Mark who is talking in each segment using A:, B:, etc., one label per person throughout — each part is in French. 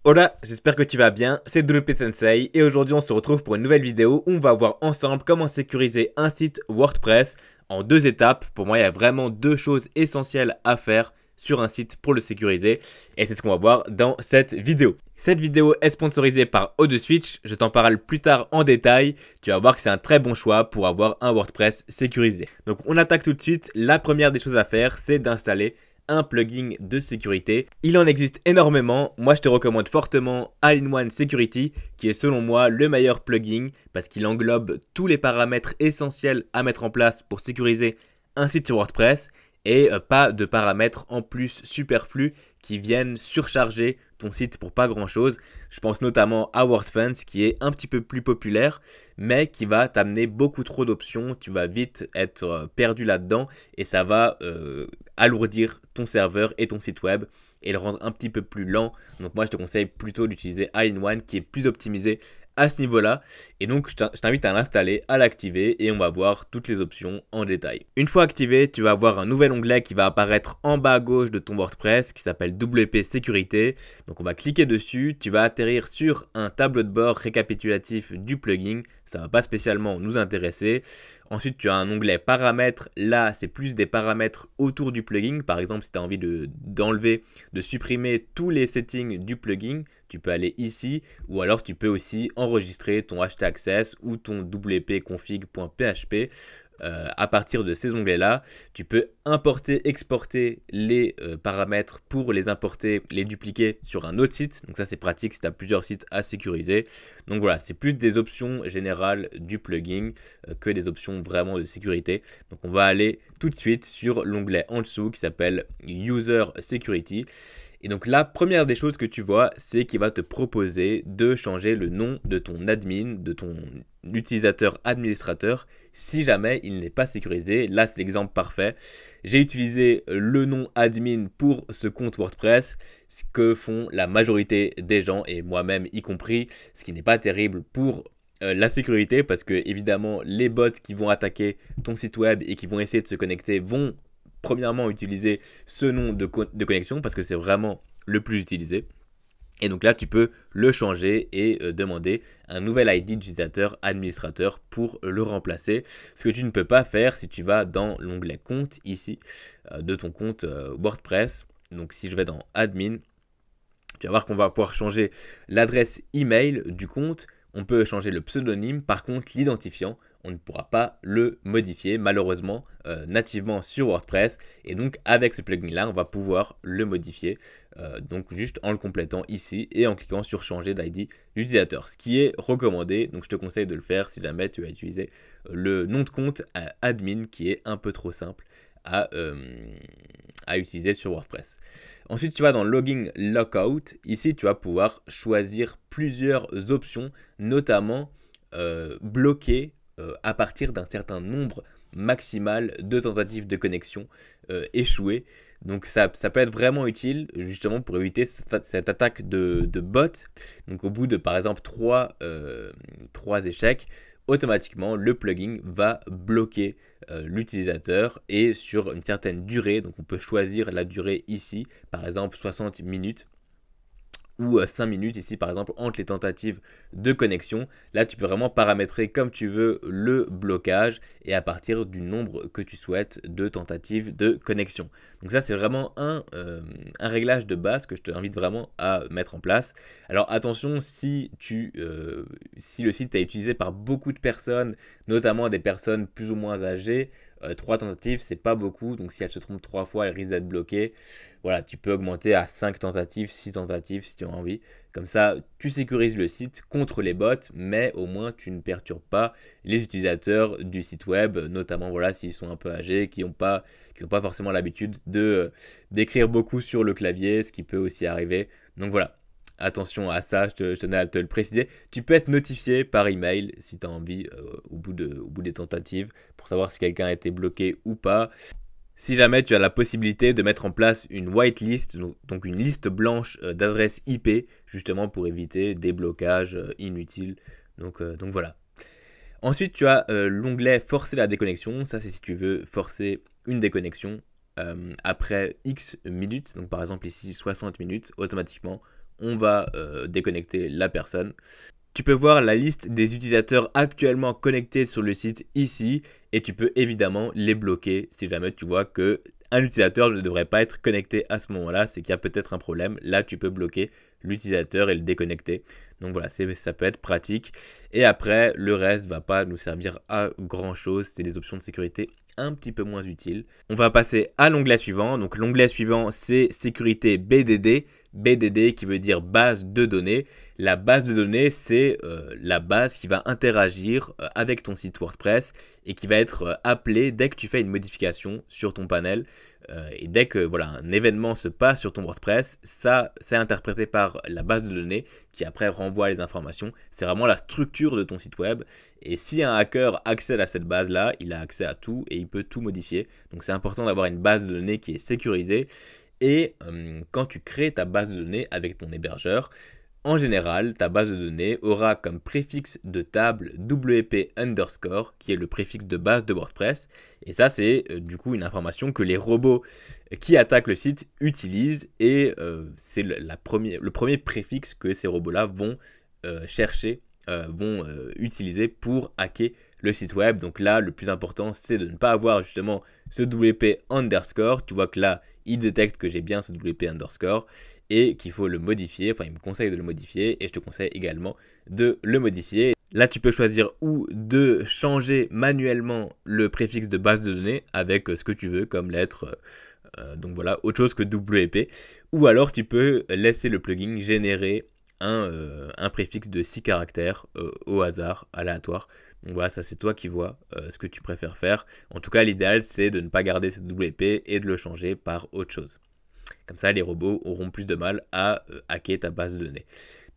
A: Hola, j'espère que tu vas bien, c'est WP Sensei et aujourd'hui on se retrouve pour une nouvelle vidéo où on va voir ensemble comment sécuriser un site WordPress en 2 étapes. Pour moi il y a vraiment 2 choses essentielles à faire sur un site pour le sécuriser et c'est ce qu'on va voir dans cette vidéo. Cette vidéo est sponsorisée par ODSwitch, je t'en parle plus tard en détail, tu vas voir que c'est un très bon choix pour avoir un WordPress sécurisé. Donc on attaque tout de suite, la première des choses à faire c'est d'installer un plugin de sécurité. Il en existe énormément, moi je te recommande fortement All-in-One Security qui est selon moi le meilleur plugin parce qu'il englobe tous les paramètres essentiels à mettre en place pour sécuriser un site sur WordPress et pas de paramètres en plus superflus qui viennent surcharger ton site pour pas grand chose. Je pense notamment à WordFence qui est un petit peu plus populaire mais qui va t'amener beaucoup trop d'options, tu vas vite être perdu là-dedans et ça va alourdir ton serveur et ton site web et le rendre un petit peu plus lent. Donc moi je te conseille plutôt d'utiliser All-in-One qui est plus optimisé à ce niveau-là. Et donc je t'invite à l'installer, à l'activer et on va voir toutes les options en détail. Une fois activé, tu vas avoir un nouvel onglet qui va apparaître en bas à gauche de ton WordPress qui s'appelle WP Sécurité. Donc on va cliquer dessus, tu vas atterrir sur un tableau de bord récapitulatif du plugin. Ça ne va pas spécialement nous intéresser. Ensuite, tu as un onglet paramètres. Là, c'est plus des paramètres autour du plugin. Par exemple, si tu as envie d'enlever, de supprimer tous les settings du plugin, tu peux aller ici. Ou alors, tu peux aussi enregistrer ton htaccess ou ton wp-config.php. À partir de ces onglets-là, tu peux importer, exporter les paramètres pour les importer, les dupliquer sur un autre site. Donc ça, c'est pratique si tu as plusieurs sites à sécuriser. Donc voilà, c'est plus des options générales du plugin que des options vraiment de sécurité. Donc on va aller tout de suite sur l'onglet en dessous qui s'appelle User Security. Et donc la première des choses que tu vois, c'est qu'il va te proposer de changer le nom de ton admin, de ton utilisateur administrateur, si jamais il n'est pas sécurisé. Là, c'est l'exemple parfait. J'ai utilisé le nom admin pour ce compte WordPress, ce que font la majorité des gens, et moi-même y compris, ce qui n'est pas terrible pour la sécurité, parce que évidemment, les bots qui vont attaquer ton site web et qui vont essayer de se connecter vont premièrement utiliser ce nom de connexion parce que c'est vraiment le plus utilisé. Et donc là, tu peux le changer et demander un nouvel ID d'utilisateur administrateur pour le remplacer. Ce que tu ne peux pas faire si tu vas dans l'onglet compte ici de ton compte WordPress. Donc si je vais dans admin, tu vas voir qu'on va pouvoir changer l'adresse email du compte. On peut changer le pseudonyme. Par contre, l'identifiant, on ne pourra pas le modifier malheureusement nativement sur WordPress. Et donc avec ce plugin là, on va pouvoir le modifier donc juste en le complétant ici et en cliquant sur changer d'ID d'utilisateur. Ce qui est recommandé, donc je te conseille de le faire si jamais tu vas utiliser le nom de compte admin qui est un peu trop simple à utiliser sur WordPress. Ensuite, tu vas dans Login Lockout. Ici, tu vas pouvoir choisir plusieurs options, notamment bloquer à partir d'un certain nombre maximal de tentatives de connexion échouées. Donc ça peut être vraiment utile justement pour éviter cette attaque de bot. Donc au bout de par exemple 3 échecs, automatiquement le plugin va bloquer l'utilisateur et sur une certaine durée. Donc on peut choisir la durée ici, par exemple 60 minutes. Ou 5 minutes ici par exemple entre les tentatives de connexion. Là tu peux vraiment paramétrer comme tu veux le blocage et à partir du nombre que tu souhaites de tentatives de connexion. Donc ça c'est vraiment un réglage de base que je t'invite vraiment à mettre en place. Alors attention, si le site est utilisé par beaucoup de personnes, notamment des personnes plus ou moins âgées, 3 tentatives c'est pas beaucoup, donc si elle se trompe 3 fois elle risque d'être bloquée. Voilà, tu peux augmenter à 5 tentatives, 6 tentatives si tu as envie. Comme ça, tu sécurises le site contre les bots, mais au moins tu ne perturbes pas les utilisateurs du site web, notamment voilà, s'ils sont un peu âgés, qui n'ont pas forcément l'habitude d'écrire beaucoup sur le clavier, ce qui peut aussi arriver. Donc voilà. Attention à ça, je tenais à te le préciser. Tu peux être notifié par email si tu as envie au bout des tentatives pour savoir si quelqu'un a été bloqué ou pas. Si jamais tu as la possibilité de mettre en place une whitelist, donc une liste blanche d'adresses IP, justement pour éviter des blocages inutiles. Donc voilà. Ensuite, tu as l'onglet forcer la déconnexion. Ça, c'est si tu veux forcer une déconnexion après X minutes. Donc par exemple ici 60 minutes, automatiquement, on va déconnecter la personne. Tu peux voir la liste des utilisateurs actuellement connectés sur le site ici et tu peux évidemment les bloquer si jamais tu vois que un utilisateur ne devrait pas être connecté à ce moment-là, c'est qu'il y a peut-être un problème. Là, tu peux bloquer l'utilisateur et le déconnecter. Donc voilà, ça peut être pratique. Et après, le reste ne va pas nous servir à grand-chose. C'est des options de sécurité un petit peu moins utiles. On va passer à l'onglet suivant. Donc l'onglet suivant, c'est sécurité BDD. BDD qui veut dire base de données. La base de données, c'est la base qui va interagir avec ton site WordPress et qui va être appelée dès que tu fais une modification sur ton panel. Et dès que voilà, un événement se passe sur ton WordPress, ça c'est interprété par la base de données qui après renvoie les informations. C'est vraiment la structure de ton site web. Et si un hacker accède à cette base-là, il a accès à tout et il peut tout modifier. Donc c'est important d'avoir une base de données qui est sécurisée. Et quand tu crées ta base de données avec ton hébergeur, en général, ta base de données aura comme préfixe de table WP underscore, qui est le préfixe de base de WordPress. Et ça, c'est du coup une information que les robots qui attaquent le site utilisent. Et c'est le premier préfixe que ces robots-là vont chercher, utiliser pour hacker le site web. Donc là, le plus important, c'est de ne pas avoir justement ce WP underscore. Tu vois que là, il détecte que j'ai bien ce WP underscore et qu'il faut le modifier. Enfin, il me conseille de le modifier et je te conseille également de le modifier. Là, tu peux choisir ou de changer manuellement le préfixe de base de données avec ce que tu veux comme lettre. Donc voilà, autre chose que WP. Ou alors, tu peux laisser le plugin générer un préfixe de 6 caractères au hasard, aléatoire. Donc voilà, ça c'est toi qui vois ce que tu préfères faire. En tout cas, l'idéal c'est de ne pas garder ce WP et de le changer par autre chose. Comme ça, les robots auront plus de mal à hacker ta base de données.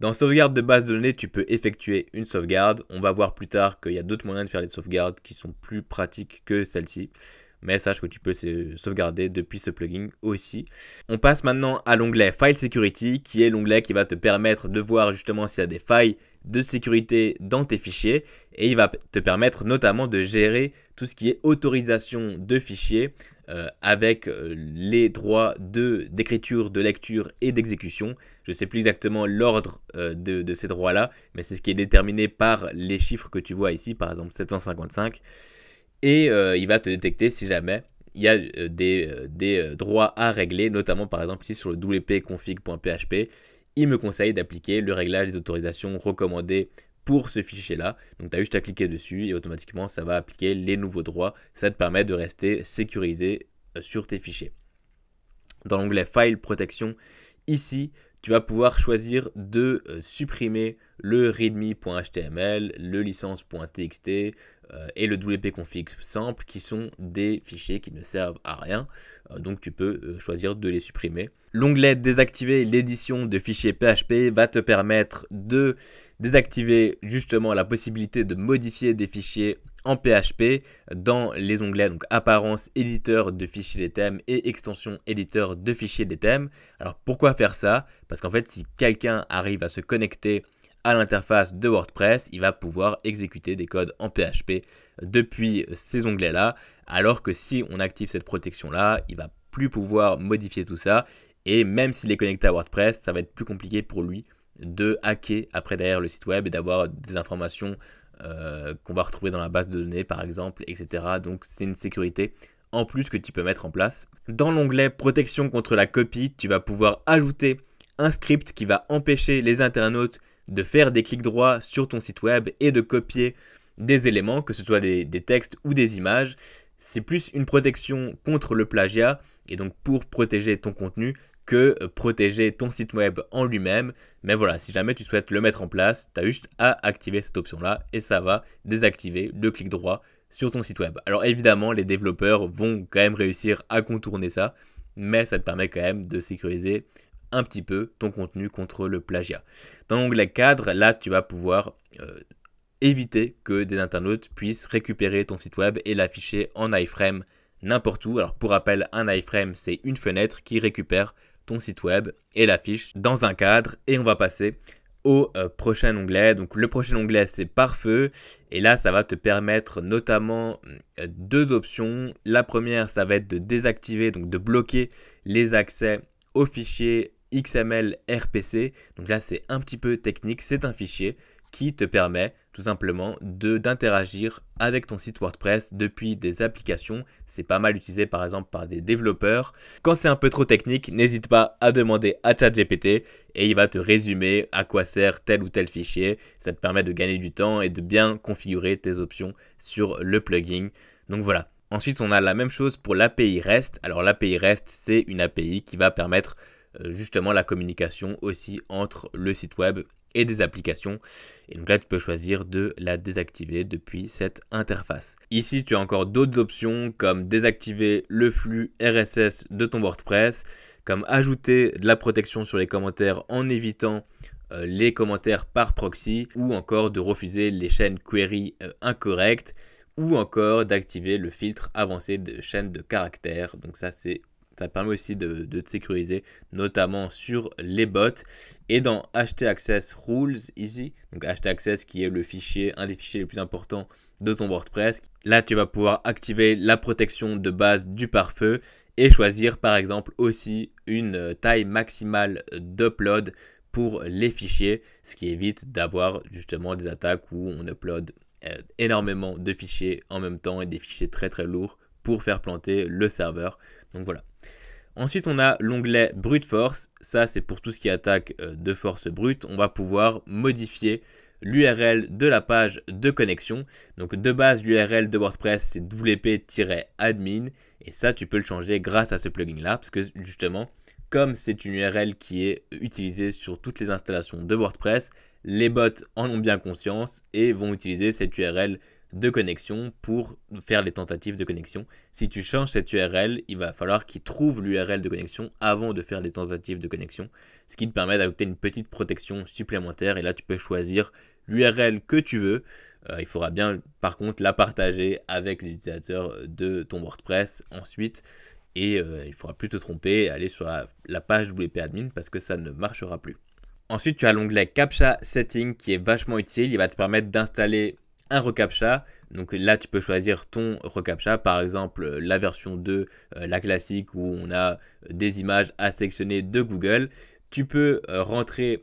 A: Dans sauvegarde de base de données, tu peux effectuer une sauvegarde. On va voir plus tard qu'il y a d'autres moyens de faire des sauvegardes qui sont plus pratiques que celle-ci. Mais sache que tu peux sauvegarder depuis ce plugin aussi. On passe maintenant à l'onglet File Security, qui est l'onglet qui va te permettre de voir justement s'il y a des failles de sécurité dans tes fichiers. Et il va te permettre notamment de gérer tout ce qui est autorisation de fichiers avec les droits d'écriture, de lecture et d'exécution. Je ne sais plus exactement l'ordre de ces droits-là, mais c'est ce qui est déterminé par les chiffres que tu vois ici, par exemple 755. Et il va te détecter si jamais il y a des droits à régler, notamment par exemple ici sur le wp-config.php. Il me conseille d'appliquer le réglage des autorisations recommandées pour ce fichier-là. Donc tu as juste à cliquer dessus et automatiquement ça va appliquer les nouveaux droits. Ça te permet de rester sécurisé sur tes fichiers. Dans l'onglet File Protection, ici, tu vas pouvoir choisir de supprimer le readme.html, le licence.txt et le wp-config sample qui sont des fichiers qui ne servent à rien. Donc tu peux choisir de les supprimer. L'onglet désactiver l'édition de fichiers PHP va te permettre de désactiver justement la possibilité de modifier des fichiers en PHP dans les onglets donc apparence éditeur de fichiers des thèmes et extension éditeur de fichiers des thèmes. Alors pourquoi faire ça? Parce qu'en fait si quelqu'un arrive à se connecter à l'interface de WordPress, il va pouvoir exécuter des codes en PHP depuis ces onglets là, alors que si on active cette protection là, il va plus pouvoir modifier tout ça et même s'il est connecté à WordPress, ça va être plus compliqué pour lui de hacker après derrière le site web et d'avoir des informations qu'on va retrouver dans la base de données par exemple, etc. Donc c'est une sécurité en plus que tu peux mettre en place. Dans l'onglet protection contre la copie, tu vas pouvoir ajouter un script qui va empêcher les internautes de faire des clics droits sur ton site web et de copier des éléments, que ce soit des textes ou des images. C'est plus une protection contre le plagiat et donc pour protéger ton contenu que protéger ton site web en lui-même. Mais voilà, si jamais tu souhaites le mettre en place, tu as juste à activer cette option-là et ça va désactiver le clic droit sur ton site web. Alors évidemment, les développeurs vont quand même réussir à contourner ça, mais ça te permet quand même de sécuriser un petit peu ton contenu contre le plagiat. Dans l'onglet cadre, là, tu vas pouvoir éviter que des internautes puissent récupérer ton site web et l'afficher en iframe n'importe où. Alors pour rappel, un iframe, c'est une fenêtre qui récupère ton site web et l'affiche dans un cadre. Et on va passer au prochain onglet. Donc le prochain onglet, c'est pare-feu. Et là, ça va te permettre notamment deux options. La première, ça va être de désactiver, donc de bloquer les accès aux fichiers XML RPC. Donc là, c'est un petit peu technique. C'est un fichier qui te permet tout simplement d'interagir avec ton site WordPress depuis des applications. C'est pas mal utilisé par exemple par des développeurs. Quand c'est un peu trop technique, n'hésite pas à demander à ChatGPT et il va te résumer à quoi sert tel ou tel fichier. Ça te permet de gagner du temps et de bien configurer tes options sur le plugin. Donc voilà. Ensuite, on a la même chose pour l'API REST. Alors l'API REST, c'est une API qui va permettre justement la communication aussi entre le site web et des applications. Et donc là, tu peux choisir de la désactiver depuis cette interface. Ici, tu as encore d'autres options comme désactiver le flux RSS de ton WordPress, comme ajouter de la protection sur les commentaires en évitant les commentaires par proxy, ou encore de refuser les chaînes query incorrectes, ou encore d'activer le filtre avancé de chaîne de caractères. Donc ça permet aussi de te sécuriser, notamment sur les bots. Et dans htaccess rules ici, donc htaccess qui est le fichier, un des fichiers les plus importants de ton WordPress, là tu vas pouvoir activer la protection de base du pare-feu et choisir par exemple aussi une taille maximale d'upload pour les fichiers, ce qui évite d'avoir justement des attaques où on upload énormément de fichiers en même temps et des fichiers très très lourds pour faire planter le serveur. Donc voilà. Ensuite, on a l'onglet Brute Force. Ça, c'est pour tout ce qui attaque de force brute. On va pouvoir modifier l'URL de la page de connexion. Donc de base, l'URL de WordPress, c'est wp-admin. Et ça, tu peux le changer grâce à ce plugin-là. Parce que justement, comme c'est une URL qui est utilisée sur toutes les installations de WordPress, les bots en ont bien conscience et vont utiliser cette URL de connexion pour faire les tentatives de connexion. Si tu changes cette URL, il va falloir qu'ils trouvent l'URL de connexion avant de faire les tentatives de connexion, ce qui te permet d'ajouter une petite protection supplémentaire. Et là, tu peux choisir l'URL que tu veux. Il faudra bien, par contre, la partager avec les utilisateurs de ton WordPress ensuite. Et il ne faudra plus te tromper et aller sur la page wp-admin parce que ça ne marchera plus. Ensuite, tu as l'onglet Captcha Setting qui est vachement utile. Il va te permettre d'installer un reCAPTCHA. Donc là, tu peux choisir ton reCAPTCHA, par exemple la version 2, la classique où on a des images à sélectionner de Google. Tu peux rentrer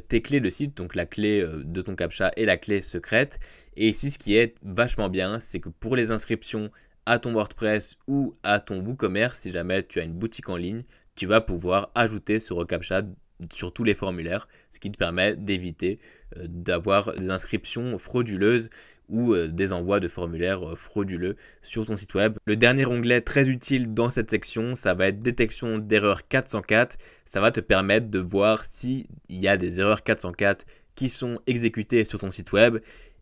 A: tes clés de site, donc la clé de ton CAPTCHA et la clé secrète. Et ici, ce qui est vachement bien, c'est que pour les inscriptions à ton WordPress ou à ton WooCommerce, si jamais tu as une boutique en ligne, tu vas pouvoir ajouter ce reCAPTCHA sur tous les formulaires, ce qui te permet d'éviter d'avoir des inscriptions frauduleuses ou des envois de formulaires frauduleux sur ton site web. Le dernier onglet très utile dans cette section, ça va être détection d'erreurs 404. Ça va te permettre de voir s'il y a des erreurs 404 qui sont exécutées sur ton site web.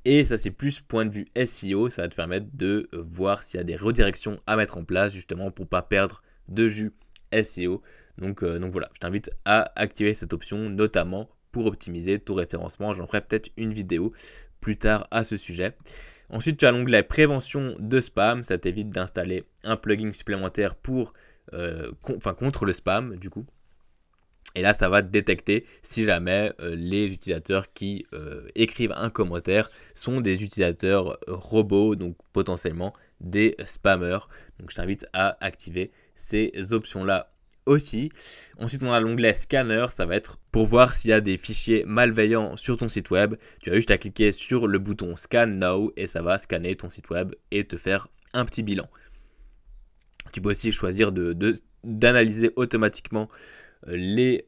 A: Et ça, c'est plus point de vue SEO, ça va te permettre de voir s'il y a des redirections à mettre en place justement pour ne pas perdre de jus SEO. Donc voilà, je t'invite à activer cette option, notamment pour optimiser ton référencement. J'en ferai peut-être une vidéo plus tard à ce sujet. Ensuite, tu as l'onglet prévention de spam. Ça t'évite d'installer un plugin supplémentaire pour, contre le spam du coup. Et là, ça va te détecter si jamais les utilisateurs qui écrivent un commentaire sont des utilisateurs robots, donc potentiellement des spammers. Donc je t'invite à activer ces options-là aussi. Ensuite, on a l'onglet Scanner. Ça va être pour voir s'il y a des fichiers malveillants sur ton site web. Tu as juste à cliquer sur le bouton Scan Now et ça va scanner ton site web et te faire un petit bilan. Tu peux aussi choisir d'analyser automatiquement les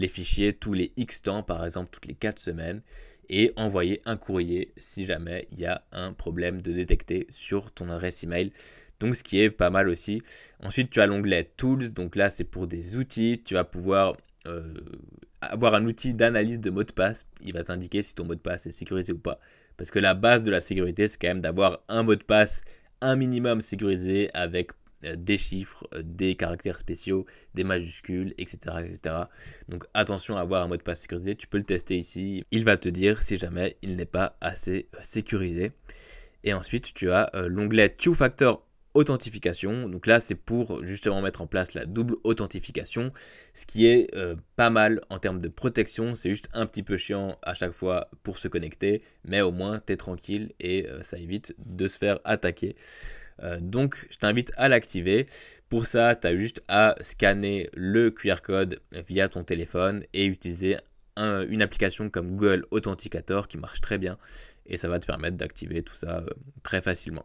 A: fichiers tous les X temps, par exemple toutes les 4 semaines, et envoyer un courrier si jamais il y a un problème de détecter sur ton adresse email. Donc ce qui est pas mal aussi. Ensuite, tu as l'onglet Tools. Donc là, c'est pour des outils. Tu vas pouvoir avoir un outil d'analyse de mot de passe. Il va t'indiquer si ton mot de passe est sécurisé ou pas. Parce que la base de la sécurité, c'est quand même d'avoir un mot de passe un minimum sécurisé avec des chiffres, des caractères spéciaux, des majuscules, etc., etc. Donc attention à avoir un mot de passe sécurisé. Tu peux le tester ici. Il va te dire si jamais il n'est pas assez sécurisé. Et ensuite, tu as l'onglet Two-Factor Authentification. Donc là, c'est pour justement mettre en place la double authentification, ce qui est pas mal en termes de protection. C'est juste un petit peu chiant à chaque fois pour se connecter, mais au moins, tu es tranquille et ça évite de se faire attaquer. Donc je t'invite à l'activer. Pour ça, tu as juste à scanner le QR code via ton téléphone et utiliser une application comme Google Authenticator qui marche très bien et ça va te permettre d'activer tout ça très facilement.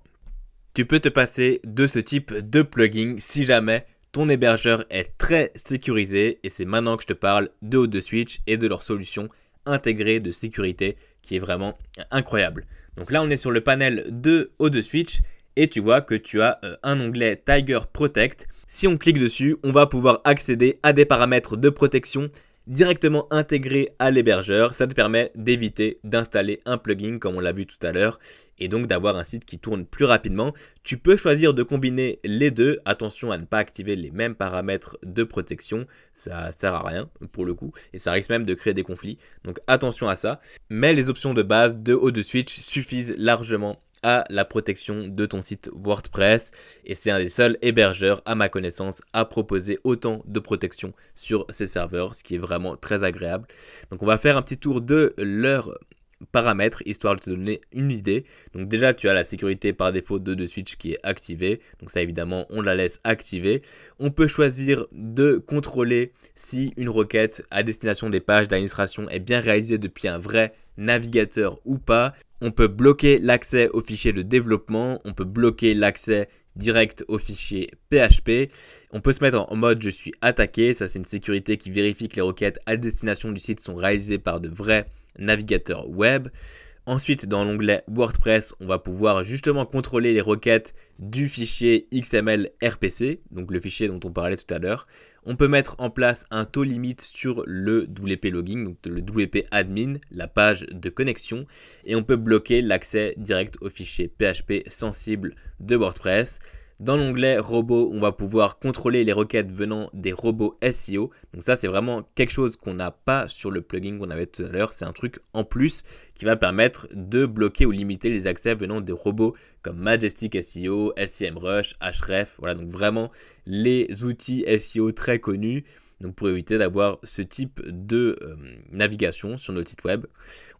A: Tu peux te passer de ce type de plugin si jamais ton hébergeur est très sécurisé et c'est maintenant que je te parle de O2Switch et de leur solution intégrée de sécurité qui est vraiment incroyable. Donc là on est sur le panel de O2Switch et tu vois que tu as un onglet Tiger Protect. Si on clique dessus, on va pouvoir accéder à des paramètres de protection directement intégrés à l'hébergeur. Ça te permet d'éviter d'installer un plugin comme on l'a vu tout à l'heure et donc d'avoir un site qui tourne plus rapidement. Tu peux choisir de combiner les deux. Attention à ne pas activer les mêmes paramètres de protection, ça sert à rien pour le coup et ça risque même de créer des conflits. Donc attention à ça. Mais les options de base de O2Switch suffisent largement à la protection de ton site WordPress et c'est un des seuls hébergeurs à ma connaissance à proposer autant de protection sur ses serveurs, ce qui est vraiment très agréable. Donc on va faire un petit tour de leurs paramètres histoire de te donner une idée. Donc déjà tu as la sécurité par défaut de O2Switch qui est activée, donc ça évidemment on la laisse activer. On peut choisir de contrôler si une requête à destination des pages d'administration est bien réalisée depuis un vrai navigateur ou pas. On peut bloquer l'accès aux fichiers de développement, on peut bloquer l'accès direct aux fichiers PHP. On peut se mettre en mode je suis attaqué, ça c'est une sécurité qui vérifie que les requêtes à destination du site sont réalisées par de vrais navigateurs web. Ensuite, dans l'onglet WordPress, on va pouvoir justement contrôler les requêtes du fichier XML RPC, donc le fichier dont on parlait tout à l'heure. On peut mettre en place un taux limite sur le WP Login, donc le WP Admin, la page de connexion. Et on peut bloquer l'accès direct au fichier PHP sensible de WordPress. Dans l'onglet robots, on va pouvoir contrôler les requêtes venant des robots SEO. Donc ça, c'est vraiment quelque chose qu'on n'a pas sur le plugin qu'on avait tout à l'heure. C'est un truc en plus qui va permettre de bloquer ou limiter les accès venant des robots comme Majestic SEO, SEMrush, Ahref. Voilà, donc vraiment les outils SEO très connus. Donc pour éviter d'avoir ce type de navigation sur notre site web.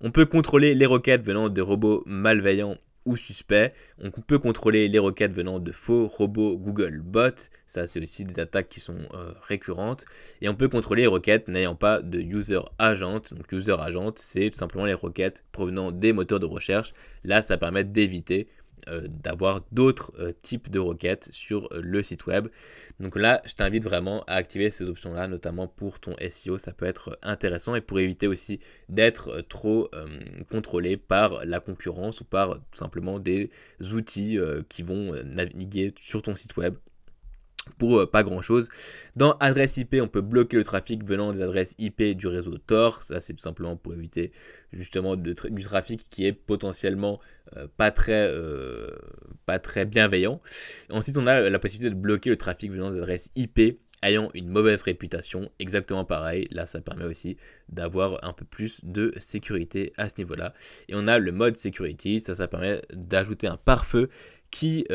A: On peut contrôler les requêtes venant des robots malveillants ou suspect. On peut contrôler les requêtes venant de faux robots Google Bot. Ça, c'est aussi des attaques qui sont récurrentes. Et on peut contrôler les requêtes n'ayant pas de user agent. Donc, user agent, c'est tout simplement les requêtes provenant des moteurs de recherche. Là, ça permet d'éviter d'avoir d'autres types de requêtes sur le site web. Donc là, je t'invite vraiment à activer ces options-là, notamment pour ton SEO, ça peut être intéressant et pour éviter aussi d'être trop contrôlé par la concurrence ou par tout simplement des outils qui vont naviguer sur ton site web pour pas grand chose. Dans adresse IP, on peut bloquer le trafic venant des adresses IP du réseau Tor. Ça, c'est tout simplement pour éviter justement du trafic qui est potentiellement pas très bienveillant. Ensuite, on a la possibilité de bloquer le trafic venant des adresses IP ayant une mauvaise réputation. Exactement pareil. Là, ça permet aussi d'avoir un peu plus de sécurité à ce niveau-là. Et on a le mode security. Ça permet d'ajouter un pare-feu qui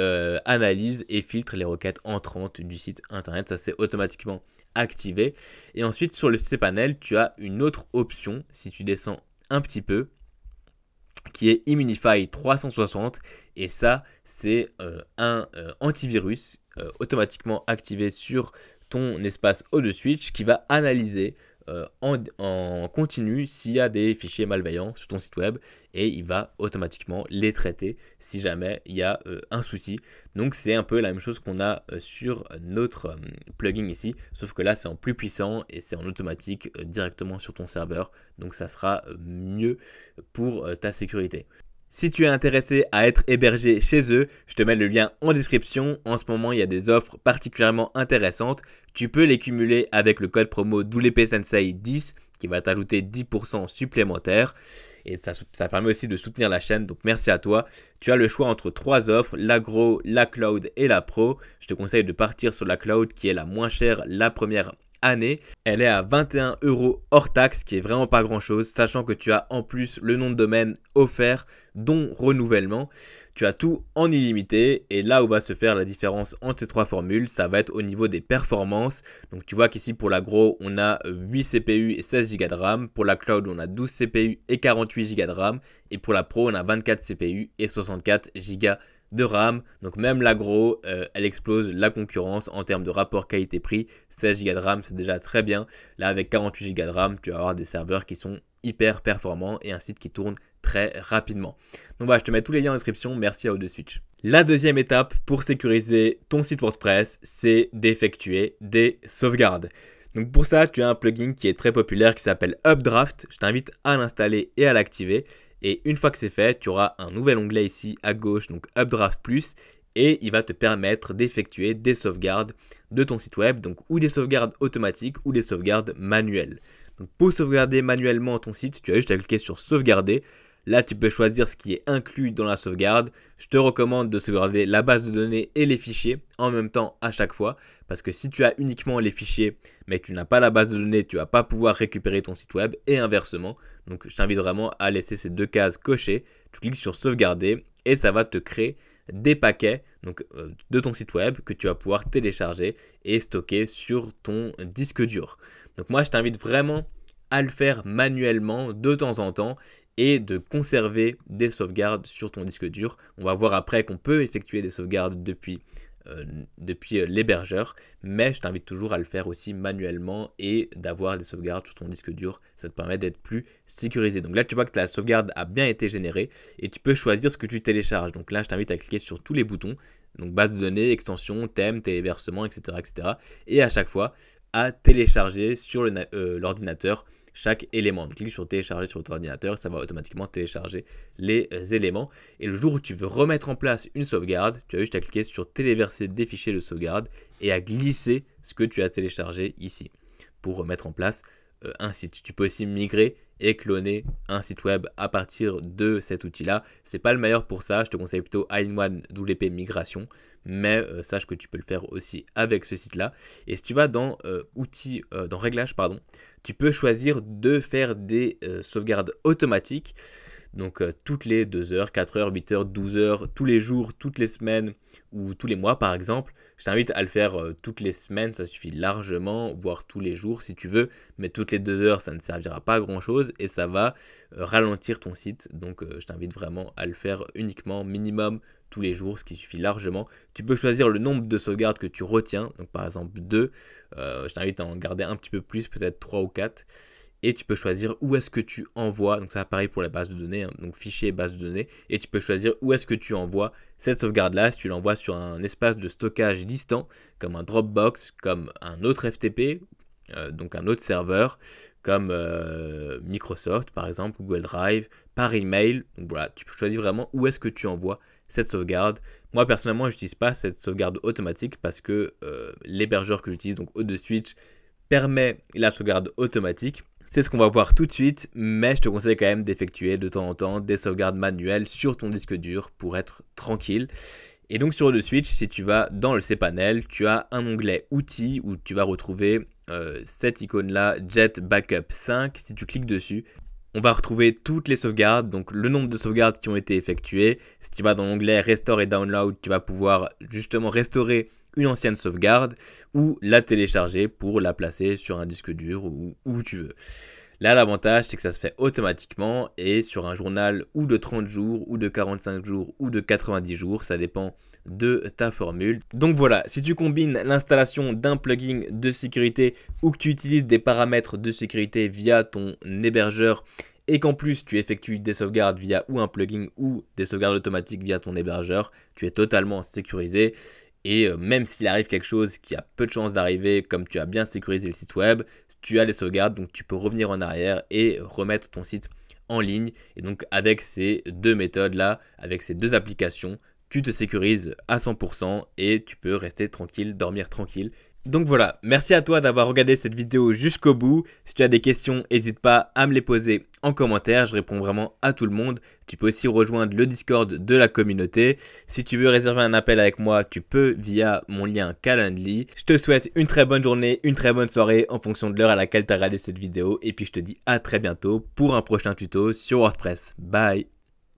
A: analyse et filtre les requêtes entrantes du site internet. Ça, c'est automatiquement activé. Et ensuite, sur le cPanel, tu as une autre option, si tu descends un petit peu, qui est Immunify 360. Et ça, c'est un antivirus automatiquement activé sur ton espace O2Switch qui va analyser en continu s'il y a des fichiers malveillants sur ton site web et il va automatiquement les traiter si jamais il y a un souci. Donc c'est un peu la même chose qu'on a sur notre plugin ici, sauf que là c'est en plus puissant et c'est en automatique directement sur ton serveur, donc ça sera mieux pour ta sécurité. Si tu es intéressé à être hébergé chez eux, je te mets le lien en description. En ce moment, il y a des offres particulièrement intéressantes. Tu peux les cumuler avec le code promo WPSensei10 qui va t'ajouter 10% supplémentaires. Et ça permet aussi de soutenir la chaîne, donc merci à toi. Tu as le choix entre 3 offres, l'agro, la cloud et la pro. Je te conseille de partir sur la cloud qui est la moins chère la première année. Elle est à 21 € hors taxe, qui est vraiment pas grand chose, sachant que tu as en plus le nom de domaine offert, dont renouvellement. Tu as tout en illimité et là où va se faire la différence entre ces 3 formules, ça va être au niveau des performances. Donc tu vois qu'ici pour l'agro, on a 8 CPU et 16 Go de RAM. Pour la cloud, on a 12 CPU et 48 Go de RAM. Et pour la pro, on a 24 CPU et 64 Go de RAM. Donc même l'agro, elle explose la concurrence en termes de rapport qualité-prix. 16 Go de RAM, c'est déjà très bien. Là, avec 48 Go de RAM, tu vas avoir des serveurs qui sont hyper performants et un site qui tourne très rapidement. Donc voilà, je te mets tous les liens en description. Merci à O2Switch. La deuxième étape pour sécuriser ton site WordPress, c'est d'effectuer des sauvegardes. Donc pour ça, tu as un plugin qui est très populaire qui s'appelle Updraft. Je t'invite à l'installer et à l'activer. Et une fois que c'est fait, tu auras un nouvel onglet ici à gauche, donc Updraft Plus, et il va te permettre d'effectuer des sauvegardes de ton site web, donc ou des sauvegardes automatiques ou des sauvegardes manuelles. Donc pour sauvegarder manuellement ton site, tu as juste à cliquer sur sauvegarder. Là, tu peux choisir ce qui est inclus dans la sauvegarde. Je te recommande de sauvegarder la base de données et les fichiers en même temps à chaque fois. Parce que si tu as uniquement les fichiers, mais que tu n'as pas la base de données, tu ne vas pas pouvoir récupérer ton site web et inversement. Donc, je t'invite vraiment à laisser ces deux cases cochées. Tu cliques sur sauvegarder et ça va te créer des paquets de ton site web que tu vas pouvoir télécharger et stocker sur ton disque dur. Donc, moi, je t'invite vraiment à le faire manuellement de temps en temps et de conserver des sauvegardes sur ton disque dur. On va voir après qu'on peut effectuer des sauvegardes depuis l'hébergeur, mais je t'invite toujours à le faire aussi manuellement et d'avoir des sauvegardes sur ton disque dur. Ça te permet d'être plus sécurisé. Donc là, tu vois que la sauvegarde a bien été générée et tu peux choisir ce que tu télécharges. Donc là, je t'invite à cliquer sur tous les boutons. Donc base de données, extension, thème, téléversement, etc., etc. Et à chaque fois, à télécharger sur l'ordinateur chaque élément. Donc, clique sur télécharger sur votre ordinateur, ça va automatiquement télécharger les éléments. Et le jour où tu veux remettre en place une sauvegarde, tu as juste à cliquer sur téléverser des fichiers de sauvegarde et à glisser ce que tu as téléchargé ici pour remettre en place un site. Tu peux aussi migrer et cloner un site web à partir de cet outil-là. C'est pas le meilleur pour ça, je te conseille plutôt All-in-One WP Migration, mais sache que tu peux le faire aussi avec ce site-là. Et si tu vas dans dans réglages, tu peux choisir de faire des sauvegardes automatiques. Donc toutes les 2 heures, 4 heures, 8 heures, 12 heures, tous les jours, toutes les semaines ou tous les mois par exemple. Je t'invite à le faire toutes les semaines, ça suffit largement, voire tous les jours si tu veux. Mais toutes les 2 heures, ça ne servira pas à grand chose et ça va ralentir ton site. Donc je t'invite vraiment à le faire uniquement minimum tous les jours, ce qui suffit largement. Tu peux choisir le nombre de sauvegardes que tu retiens, donc par exemple 2. Je t'invite à en garder un petit peu plus, peut-être 3 ou 4. Et tu peux choisir où est-ce que tu envoies, donc ça va pareil pour la base de données, hein, donc fichier base de données, et tu peux choisir où est-ce que tu envoies cette sauvegarde-là, si tu l'envoies sur un espace de stockage distant, comme un Dropbox, comme un autre FTP, donc un autre serveur, comme Microsoft par exemple, Google Drive, par email. Donc voilà, tu choisis vraiment où est-ce que tu envoies cette sauvegarde. Moi personnellement, je n'utilise pas cette sauvegarde automatique parce que l'hébergeur que j'utilise, donc O2Switch, permet la sauvegarde automatique. C'est ce qu'on va voir tout de suite, mais je te conseille quand même d'effectuer de temps en temps des sauvegardes manuelles sur ton disque dur pour être tranquille. Et donc sur O2Switch, si tu vas dans le cPanel, tu as un onglet outils où tu vas retrouver cette icône-là, Jet Backup 5. Si tu cliques dessus, on va retrouver toutes les sauvegardes, donc le nombre de sauvegardes qui ont été effectuées. Si tu vas dans l'onglet Restore et Download, tu vas pouvoir justement restaurer une ancienne sauvegarde ou la télécharger pour la placer sur un disque dur ou où tu veux. Là, l'avantage, c'est que ça se fait automatiquement et sur un journal ou de 30 jours ou de 45 jours ou de 90 jours, ça dépend de ta formule. Donc voilà, si tu combines l'installation d'un plugin de sécurité ou que tu utilises des paramètres de sécurité via ton hébergeur et qu'en plus tu effectues des sauvegardes via ou un plugin ou des sauvegardes automatiques via ton hébergeur, tu es totalement sécurisé. Et même s'il arrive quelque chose qui a peu de chances d'arriver, comme tu as bien sécurisé le site web, tu as les sauvegardes, donc tu peux revenir en arrière et remettre ton site en ligne. Et donc avec ces deux méthodes-là, avec ces deux applications, tu te sécurises à 100% et tu peux rester tranquille, dormir tranquille. Donc voilà, merci à toi d'avoir regardé cette vidéo jusqu'au bout. Si tu as des questions, n'hésite pas à me les poser en commentaire, je réponds vraiment à tout le monde. Tu peux aussi rejoindre le Discord de la communauté. Si tu veux réserver un appel avec moi, tu peux via mon lien Calendly. Je te souhaite une très bonne journée, une très bonne soirée en fonction de l'heure à laquelle tu as regardé cette vidéo. Et puis je te dis à très bientôt pour un prochain tuto sur WordPress. Bye!